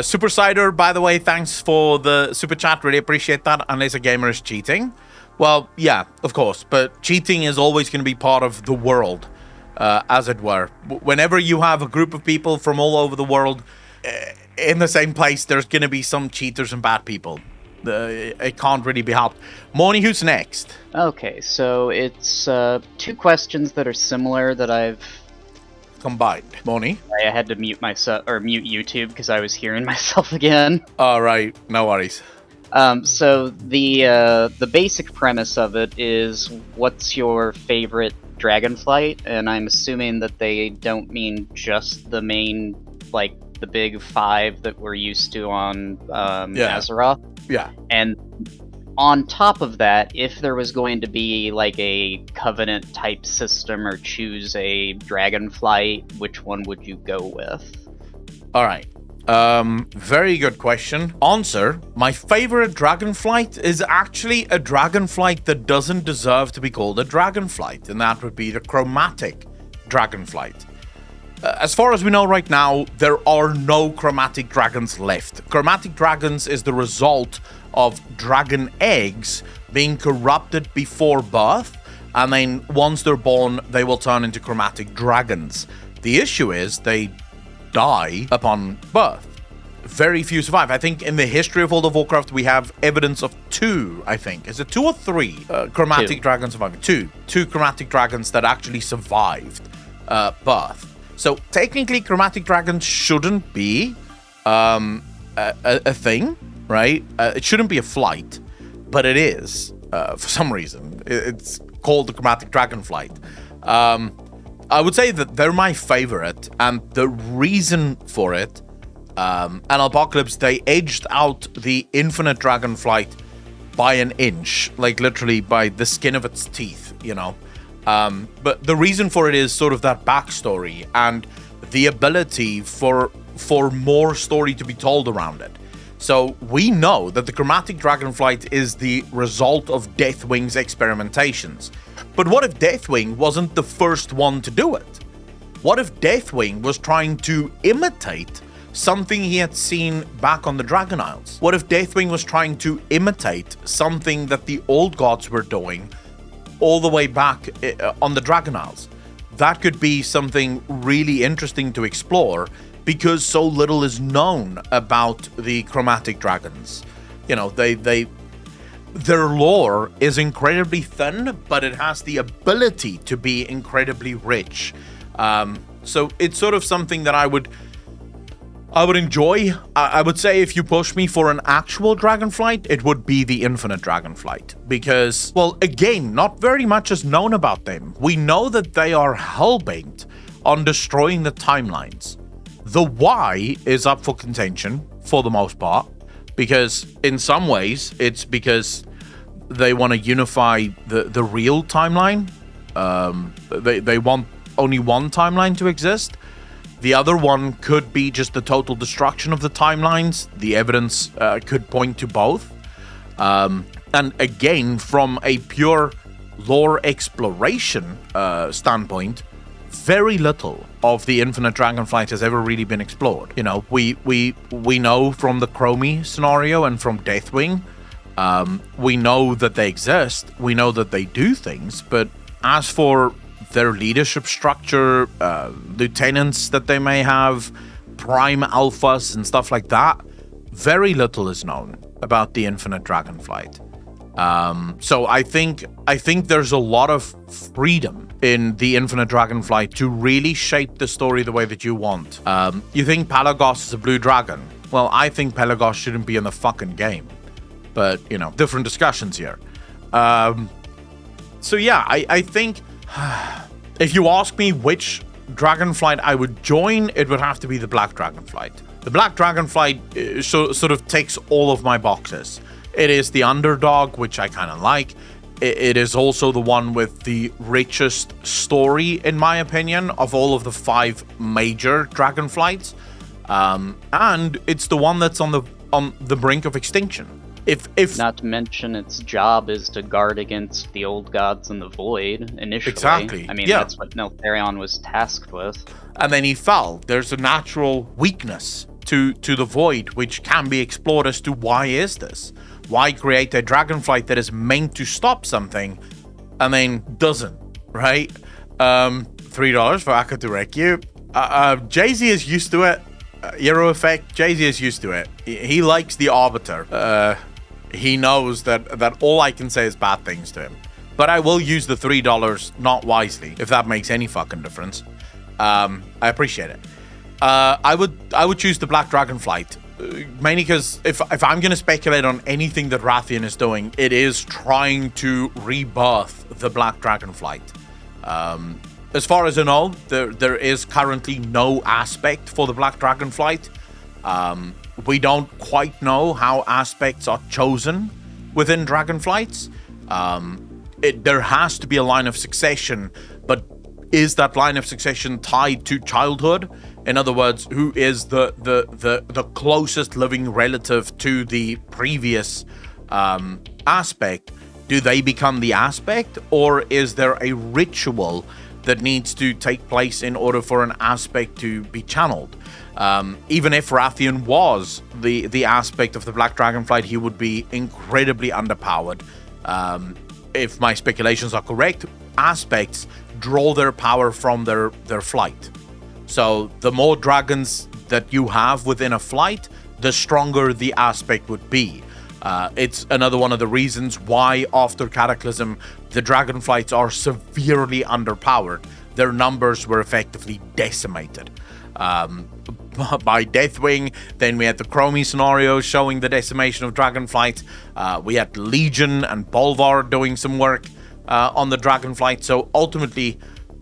Super Cider, by the way, thanks for the super chat. Really appreciate that. Unless a gamer is cheating. Well, yeah, of course. But cheating is always going to be part of the world, as it were. Whenever you have a group of people from all over the world in the same place, there's going to be some cheaters and bad people. It can't really be helped. Moni, who's next? Okay, so it's two questions that are similar that I've combined. Moni? I had to mute myself or mute YouTube because I was hearing myself again. All right, no worries. So the basic premise of it is, what's your favorite Dragonflight? And I'm assuming that they don't mean just the main, like the big five that we're used to on Azeroth. Yeah. And on top of that, if there was going to be like a Covenant type system or choose a Dragonflight, which one would you go with? All right. Very good question. Answer, my favorite Dragonflight is actually a Dragonflight that doesn't deserve to be called a Dragonflight, and that would be the Chromatic Dragonflight. As far as we know right now, there are no Chromatic Dragons left. Chromatic Dragons is the result of dragon eggs being corrupted before birth, and then once they're born, they will turn into Chromatic Dragons. The issue is they die upon birth. Very few survive. I think in the history of World of Warcraft, we have evidence of two, I think. Is it 2 or 3 Chromatic Dragons surviving? Two Chromatic Dragons that actually survived birth. So technically, Chromatic Dragons shouldn't be a thing, right? It shouldn't be a flight, but it is for some reason. It's called the Chromatic Dragonflight. I would say that they're my favorite, and the reason for it, and Apocalypse, they edged out the Infinite Dragonflight by an inch, like literally by the skin of its teeth, you know. But the reason for it is sort of that backstory and the ability for more story to be told around it. So we know that the Chromatic Dragonflight is the result of Deathwing's experimentations. But what if Deathwing wasn't the first one to do it? What if Deathwing was trying to imitate something he had seen back on the Dragon Isles? What if Deathwing was trying to imitate something that the old gods were doing all the way back on the Dragon Isles? That could be something really interesting to explore, because so little is known about the Chromatic Dragons. You know, their lore is incredibly thin, but it has the ability to be incredibly rich. So it's sort of something that I would enjoy. I would say if you push me for an actual Dragonflight, it would be the Infinite Dragonflight. Because, well, again, not very much is known about them. We know that they are hellbent on destroying the timelines. The why is up for contention, for the most part. Because in some ways, it's because they want to unify the real timeline. They want only one timeline to exist. The other one could be just the total destruction of the timelines. The evidence could point to both. And again, from a pure lore exploration standpoint, very little of the Infinite Dragonflight has ever really been explored. You know, we know from the Chromie scenario and from Deathwing, we know that they exist. We know that they do things. But as for their leadership structure, lieutenants that they may have, prime alphas and stuff like that, very little is known about the Infinite Dragonflight. So I think there's a lot of freedom in the Infinite Dragonflight to really shape the story the way that you want. You think Pelagos is a blue dragon? Well, I think Pelagos shouldn't be in the fucking game. But, you know, different discussions here. So yeah, I think if you ask me which Dragonflight I would join, it would have to be the Black Dragonflight. The Black Dragonflight sort of ticks all of my boxes. It is the underdog, which I kind of like. It is also the one with the richest story, in my opinion, of all of the 5 major Dragonflights. And it's the one that's on the brink of extinction. If not to mention, its job is to guard against the old gods and the void initially. Exactly. I mean, that's what Neltharion was tasked with. And then he fell. There's a natural weakness to the void, which can be explored as to why is this? Why create a Dragonflight that is meant to stop something and then doesn't, right? $3 for Akka to wreck you. Jay-Z is used to it. Hero Effect, Jay-Z is used to it. He likes the Arbiter. He knows that all I can say is bad things to him. But I will use the $3 not wisely, if that makes any fucking difference. I appreciate it. I would choose the Black Dragonflight. Mainly because if I'm going to speculate on anything that Rathian is doing, it is trying to rebirth the Black Dragonflight. As far as I know, there is currently no aspect for the Black Dragonflight. We don't quite know how aspects are chosen within Dragonflights. There has to be a line of succession, but is that line of succession tied to childhood? In other words, who is the closest living relative to the previous aspect? Do they become the aspect, or is there a ritual that needs to take place in order for an aspect to be channeled? Even if Rathian was the aspect of the Black Dragonflight, he would be incredibly underpowered. If my speculations are correct, aspects draw their power from their flight. So the more dragons that you have within a flight, the stronger the aspect would be. It's another one of the reasons why after Cataclysm, the Dragonflights are severely underpowered. Their numbers were effectively decimated. By Deathwing, then we had the Chromie scenario showing the decimation of Dragonflight. We had Legion and Bolvar doing some work on the Dragonflight. So ultimately,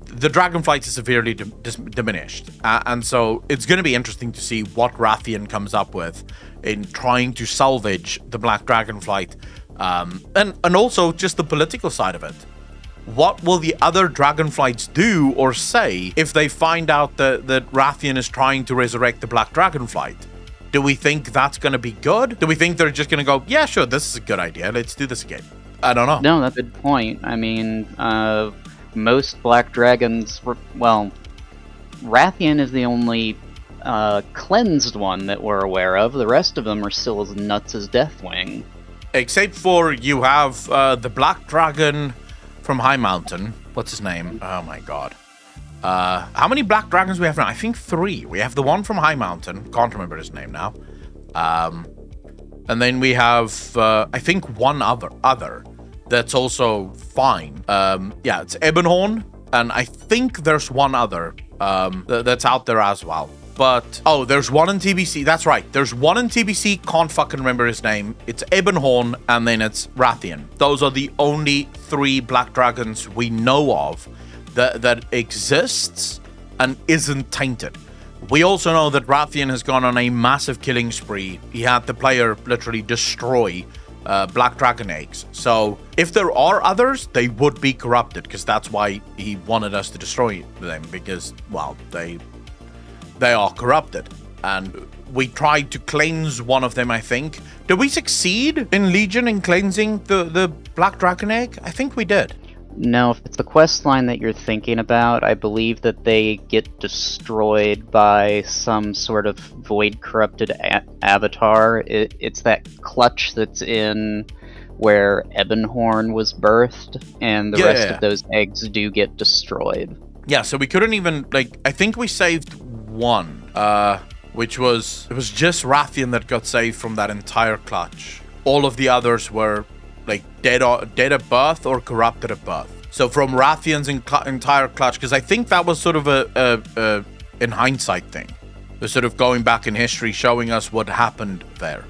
the Dragonflight is severely diminished. And so it's going to be interesting to see what Rathian comes up with in trying to salvage the Black Dragonflight. And also just the political side of it. What will the other Dragonflights do or say if they find out that Rathian is trying to resurrect the Black Dragonflight? Do we think that's going to be good? Do we think they're just going to go, yeah, sure, this is a good idea, let's do this again? I don't know. No, that's a good point. I mean, most Black Dragons well, Rathian is the only cleansed one that we're aware of. The rest of them are still as nuts as Deathwing. Except for you have the Black Dragon from High Mountain. What's his name? Oh my god. How many Black Dragons we have now? I think 3. We have the one from High Mountain. Can't remember his name now. And then we have, I think, one other that's also fine. Yeah, it's Ebonhorn. And I think there's one other that's out there as well. But, oh, there's one in TBC. That's right. There's one in TBC. Can't fucking remember his name. It's Ebonhorn, and then it's Rathian. Those are the only 3 Black Dragons we know of that exists and isn't tainted. We also know that Rathian has gone on a massive killing spree. He had the player literally destroy Black Dragon eggs. So if there are others, they would be corrupted, because that's why he wanted us to destroy them, because, well, they are corrupted. And we tried to cleanse one of them, I think. Did we succeed in Legion in cleansing the Black Dragon egg? I think we did. No, if it's the quest line that you're thinking about, I believe that they get destroyed by some sort of void-corrupted avatar. It's that clutch that's in where Ebonhorn was birthed, and the rest of those eggs do get destroyed. Yeah, so we couldn't even, like, I think we saved one, which was, it was just Rathian that got saved from that entire clutch. All of the others were, like, dead at birth or corrupted at birth. So from Rathian's entire clutch, because I think that was sort of a in hindsight thing. They're sort of going back in history, showing us what happened there,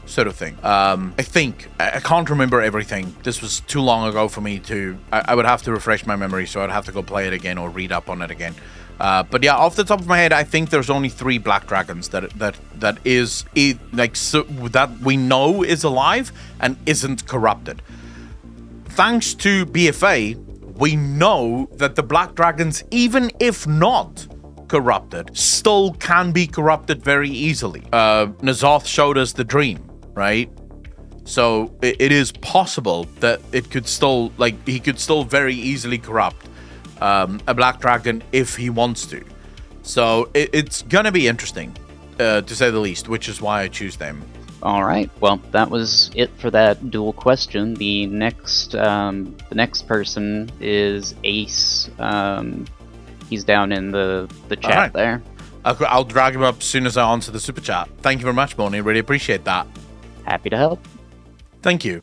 sort of thing. I think, I can't remember everything. This was too long ago for me to, I would have to refresh my memory, so I'd have to go play it again or read up on it again. But yeah, off the top of my head, I think there's only 3 Black Dragons that is like, so, that we know is alive and isn't corrupted. Thanks to BFA, we know that the Black Dragons, even if not corrupted, still can be corrupted very easily. N'Zoth showed us the dream, right? So it is possible that it could still, like, he could still very easily corrupt a Black Dragon if he wants to. So it's gonna be interesting. Mm-hmm. to say the least, which is why I choose them. All right. Well, that was it for that dual question. The next person is Ace. He's down in the chat right. there. I'll drag him up as soon as I answer the super chat. Thank you very much, Bonnie. Really appreciate that. Happy to help. Thank you.